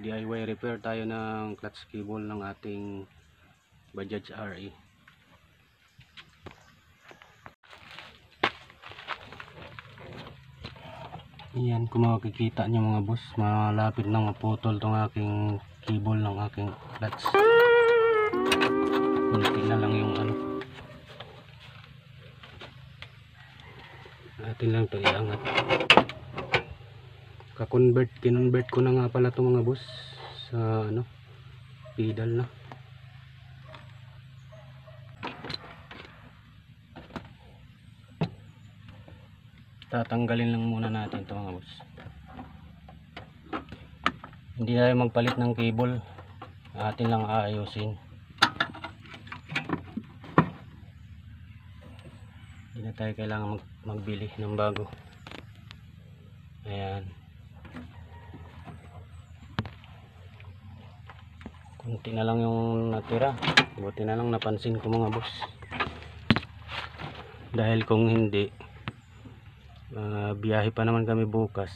DIY repair tayo ng clutch cable ng ating Bajaj RE. Yan, kung makikita nyo mga boss, malapit na maputol tong aking cable ng aking clutch. Kunti na lang yung ano, atin lang ito iangat. Kinonvert ko na nga pala ito mga boss sa ano, pedal na. Tatanggalin lang muna natin ito mga boss. Hindi na tayo magpalit ng cable, atin lang aayusin. Hindi na tayo kailangan magbili ng bago. Ayan, kunti na lang yung natira. Buti na lang napansin ko mga boss, dahil kung hindi, biyahe pa naman kami bukas.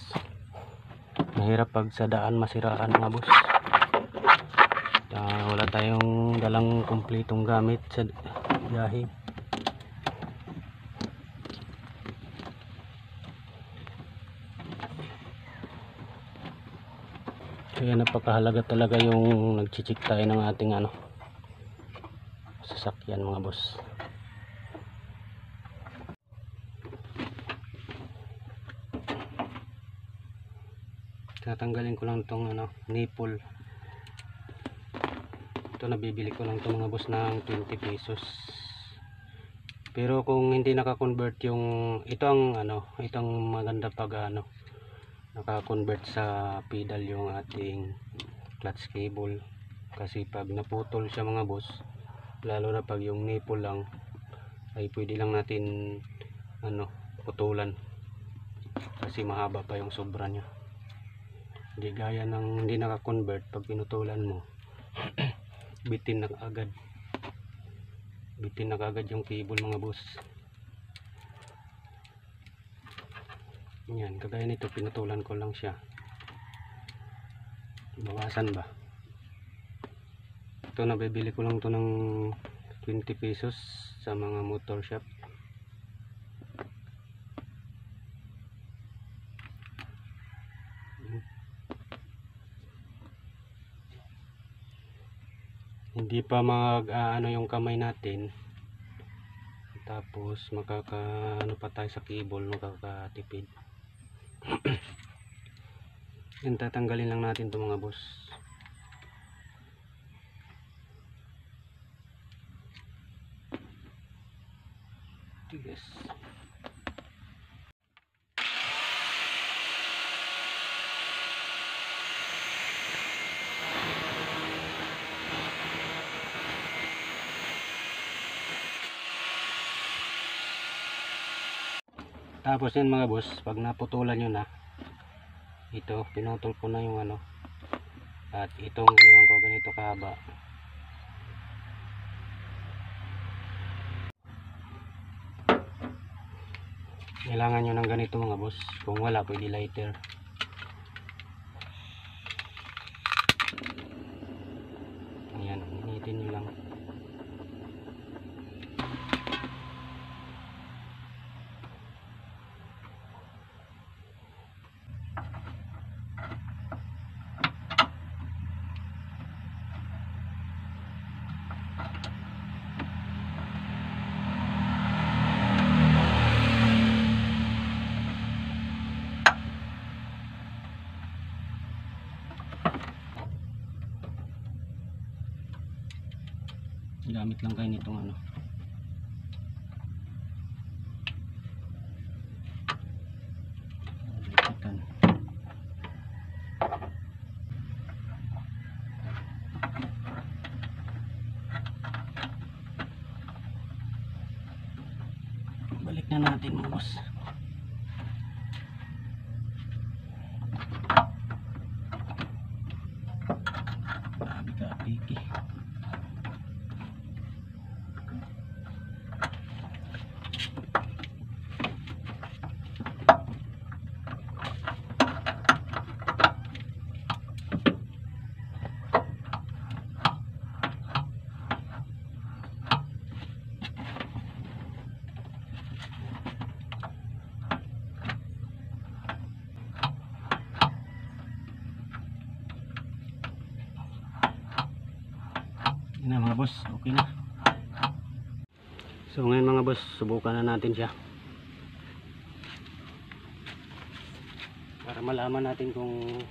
Mahirap pag sa daan masiraan mga boss. Wala tayong dalang kumpletong gamit sa biyahe. Kaya napakahalaga talaga yung nagchichik tayo ng ating ano, sasakyan mga boss. Tatanggalin ko lang itong ano, nipple. Ito nabibili ko lang itong mga boss ng 20 pesos. Pero kung hindi naka-convert yung itong ano, itong maganda pag ano, naka-convert sa pedal yung ating clutch cable. Kasi pag naputol siya mga boss, lalo na pag yung nipple lang, ay pwede lang natin ano, putulan. Kasi mahaba pa yung sobra niya. Hindi gaya ng hindi naka-convert, pag pinutulan mo bitin na agad. Bitin na agad yung cable mga boss. Yan, kagaya nito, pinutulan ko lang siya. Bawasan ba? Ito nabibili ko lang to ng 20 pesos sa mga motor shop. Hindi pa ano yung kamay natin, tapos ano pa tayo sa cable, makakatipid. Yan, tatanggalin lang natin ito mga boss. Tigas. Tapos yan mga boss, pag naputulan nyo na, ito, pinutol ko na yung ano, at itong iniwan ko ganito kahaba. Kailangan nyo ng ganito mga boss. Kung wala, pwede lighter. Ayan, initin nyo lang. Gamit lang kayo nitong ano, lipitan. Balik na natin mga boss. Grabe ka piki. Yun na mga boss, okay na. So ngayon mga boss, subukan na natin siya para malaman natin kung